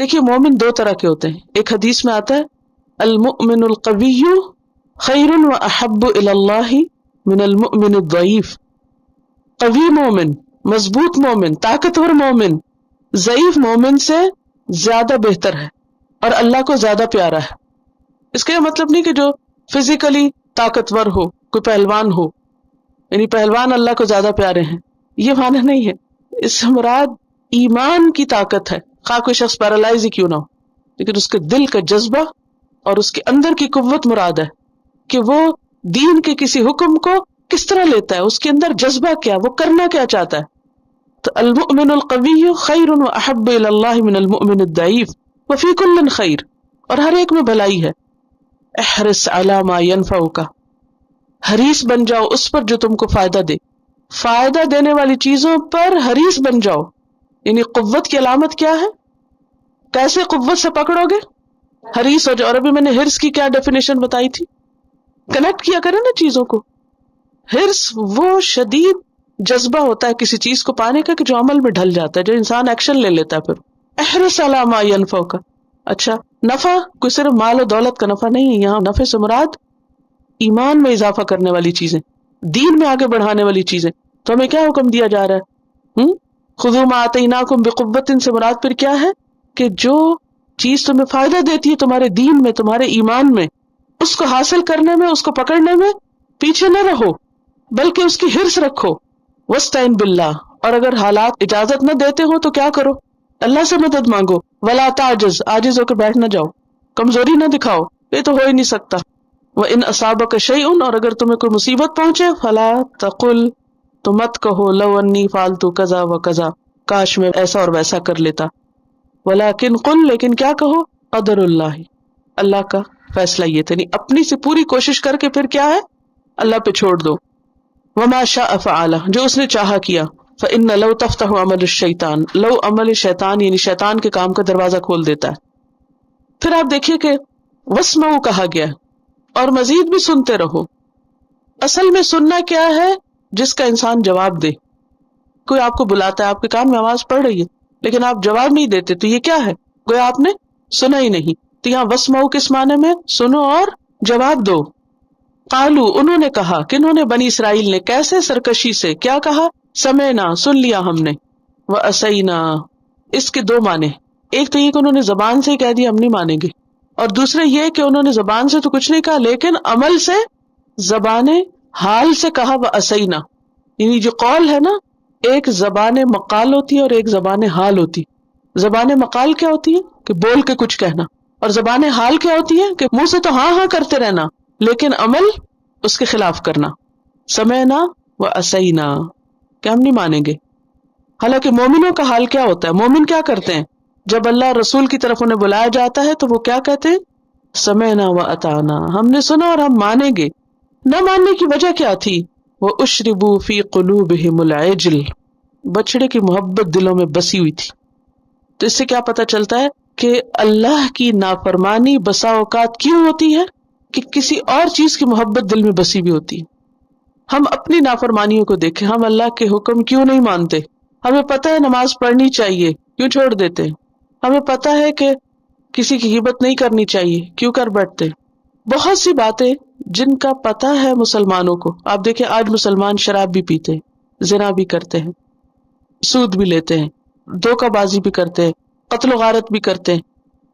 دیکھیے مومن دو طرح کے ہوتے ہیں. ایک حدیث میں آتا ہے المؤمن القوی خیر و احب الی اللہ من المؤمن الضعیف. قوی مومن، مضبوط مومن، طاقتور مومن ضعیف مومن سے زیادہ بہتر ہے اور اللہ کو زیادہ پیارا ہے. اس کا یہ مطلب نہیں کہ جو فزیکلی طاقتور ہو، کوئی پہلوان ہو، یعنی پہلوان اللہ کو زیادہ پیارے ہیں، یہ معنی نہیں ہے. اس سے مراد ایمان کی طاقت ہے. خواہ کوئی شخص پیرالائز ہی کیوں نہ ہو، لیکن اس کے دل کا جذبہ اور اس کے اندر کی قوت مراد ہے کہ وہ دین کے کسی حکم کو کس طرح لیتا ہے، اس کے اندر جذبہ کیا، وہ کرنا کیا چاہتا ہے. تو المؤمن القوی خیر و احب الی اللہ من المؤمن الضعیف وفی کل خیر، اور ہر ایک میں بھلائی ہے. احرص علی ما ینفعک، حریص بن جاؤ اس پر جو تم کو فائدہ دے. فائدہ دینے والی چیزوں پر حریص بن جاؤ. یعنی قوت کی علامت کیا ہے؟ کیسے قوت سے پکڑو گے؟ حریص ہو جاؤ. اور ابھی میں نے حرص کی کیا ڈیفینیشن بتائی تھی؟ کنیکٹ کیا کرے نا چیزوں کو. حرص وہ شدید جذبہ ہوتا ہے کسی چیز کو پانے کا کہ جو عمل میں ڈھل جاتا ہے، جو انسان ایکشن لے لیتا ہے. پھر احرص علی ما ینفعک. اچھا نفع کوئی صرف مال و دولت کا نفع نہیں ہے، یہاں نفع سے مراد ایمان میں اضافہ کرنے والی چیزیں، دین میں آگے بڑھانے والی چیزیں. تو ہمیں کیا حکم دیا جا رہا ہے؟ خذوا ما آتیناکم بقوۃ سے مراد پھر کیا ہے کہ جو چیز تمہیں فائدہ دیتی ہے تمہارے دین میں، تمہارے ایمان میں، اس کو حاصل کرنے میں، اس کو پکڑنے میں پیچھے نہ رہو بلکہ اس کی حرص رکھو. واستعن باللہ، اور اگر حالات اجازت نہ دیتے ہو تو کیا کرو؟ اللہ سے مدد مانگو. ولا تعجز، عاجز ہو کے بیٹھ نہ جاؤ، کمزوری نہ دکھاؤ، یہ تو ہو ہی نہیں سکتا. وَإِنْ أَصَابَكَ شَيْءٌ، اور اگر تمہیں کوئی مصیبت پہنچے، فَلَا تَقُلْ، تو مت کہو لَوْ أَنِّي فَعَلْتُ كَذَا وَكَذَا، کاش میں ایسا اور ویسا کر لیتا. وَلَكِنْ قُلْ، لیکن کیا کہو؟ قدر اللہ، اللہ کا فیصلہ یہ تھا. نہیں اپنی سے پوری کوشش کر کے پھر کیا ہے؟ اللہ پہ چھوڑ دو. وَمَا شَاءَ فَعَلَ، جو اس نے چاہا کیا. فَإِنَّ لَوْ تَفْتَحُ عَمَلُ الشَّيْطَانِ، لو عمل شیطان یعنی شیطان کے کام کا دروازہ کھول دیتا ہے. پھر آپ دیکھیے کہ وَاسْمَعُوا کہا گیا اور مزید بھی سنتے رہو. اصل میں سننا کیا ہے؟ جس کا انسان جواب دے. کوئی آپ کو بلاتا ہے، آپ کے کان میں آواز پڑ رہی ہے لیکن آپ جواب نہیں دیتے، تو یہ کیا ہے؟ گویا آپ نے سنا ہی نہیں. تو یہاں وَاسْمَعُوا کس معنی میں؟ سنو اور جواب دو. قالو، انہوں نے کہا، کنہوں نے؟ بنی اسرائیل نے. کیسے؟ سرکشی سے. کیا کہا؟ سمعنا، سن لیا ہم نے. وعصینا، اس کے دو معنی. ایک تو یہ کہ انہوں نے زبان سے ہی کہہ دیا ہم نہیں مانیں گے، اور دوسرے یہ کہ انہوں نے زبان سے تو کچھ نہیں کہا لیکن عمل سے، زبان حال سے کہا. وعصینا، یعنی جو قول ہے نا، ایک زبان مقال ہوتی ہے اور ایک زبان حال ہوتی. زبان مقال کیا ہوتی ہے؟ کہ بول کے کچھ کہنا. اور زبان حال کیا ہوتی ہے؟ کہ منہ سے تو ہاں ہاں کرتے رہنا لیکن عمل اس کے خلاف کرنا. سمعنا وعصینا، کہ ہم نہیں مانیں گے. حالانکہ مومنوں کا حال کیا ہوتا ہے؟ مومن کیا کرتے ہیں؟ جب اللہ اور رسول کی طرف انہیں بلایا جاتا ہے تو وہ کیا کہتے ہیں؟ سمعنا واطعنا، ہم نے سنا اور ہم مانیں گے. نہ ماننے کی وجہ کیا تھی؟ وَأُشْرِبُوا فِي قُلُوبِهِمُ الْعِجْلَ، بچڑے کی محبت دلوں میں بسی ہوئی تھی. تو اس سے کیا پتہ چلتا ہے کہ اللہ کی نافرمانی بسا اوقات کیوں ہوتی ہے؟ کہ کسی اور چیز کی محبت دل میں بسی ہوئی ہوتی ہے. ہم اپنی نافرمانیوں کو دیکھیں، ہم اللہ کے حکم کیوں نہیں مانتے؟ ہمیں پتہ ہے نماز پڑھنی چاہیے، کیوں چھوڑ دیتے؟ ہمیں پتہ ہے کہ کسی کی غیبت نہیں کرنی چاہیے، کیوں کر بیٹھتے؟ بہت سی باتیں جن کا پتہ ہے مسلمانوں کو. آپ دیکھیں آج مسلمان شراب بھی پیتے ہیں، زنا بھی کرتے ہیں، سود بھی لیتے ہیں، دھوکہ بازی بھی کرتے ہیں، قتل و غارت بھی کرتے ہیں.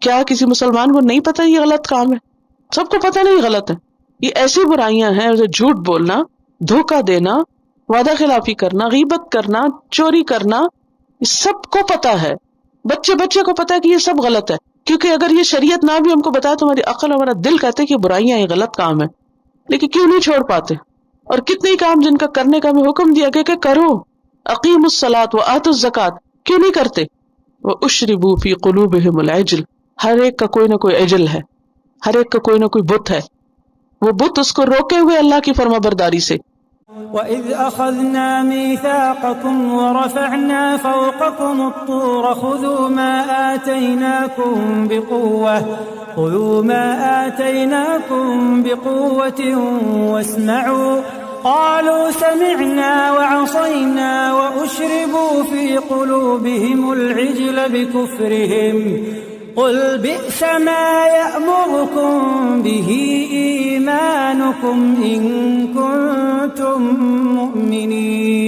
کیا کسی مسلمان کو نہیں پتہ یہ غلط کام ہے؟ سب کو پتہ نہیں غلط ہے. یہ ایسی برائیاں ہیں جیسے جھوٹ بولنا، دھوکہ دینا، وعدہ خلافی کرنا، غیبت کرنا، چوری کرنا، یہ سب کو پتہ ہے. بچے کو پتہ ہے کہ یہ سب غلط ہے، کیونکہ اگر یہ شریعت نہ بھی ہم کو بتائے تو ہماری عقل، ہمارا دل کہتے کہ برائیاں یہ غلط کام ہے، لیکن کیوں نہیں چھوڑ پاتے؟ اور کتنے کام جن کا کرنے کا ہمیں حکم دیا گیا کہ کرو، اقیموا الصلاۃ وآتوا الزکاۃ، کیوں نہیں کرتے؟ واشربوا فی قلوبہم العجل، ہر ایک کا کوئی نہ کوئی عجل ہے، ہر ایک کا کوئی نہ کوئی بت ہے. وہ بت اس کو روکے ہوئے اللہ کی فرما برداری سے. وَإِذْ أَخَذْنَا مِيثَاقَكُمْ وَرَفَعْنَا فَوْقَكُمُ الطُّورَ خُذُوا مَا آتَيْنَاكُمْ بِقُوَّةٍ وَاسْمَعُوا قَالُوا سَمِعْنَا وَعَصَيْنَا وَأُشْرِبُوا فِي قُلُوبِهِمُ الْعِجْلَ بِكُفْرِهِمْ قل بئس ما يأمركم به إيمانكم إن كنتم مؤمنين.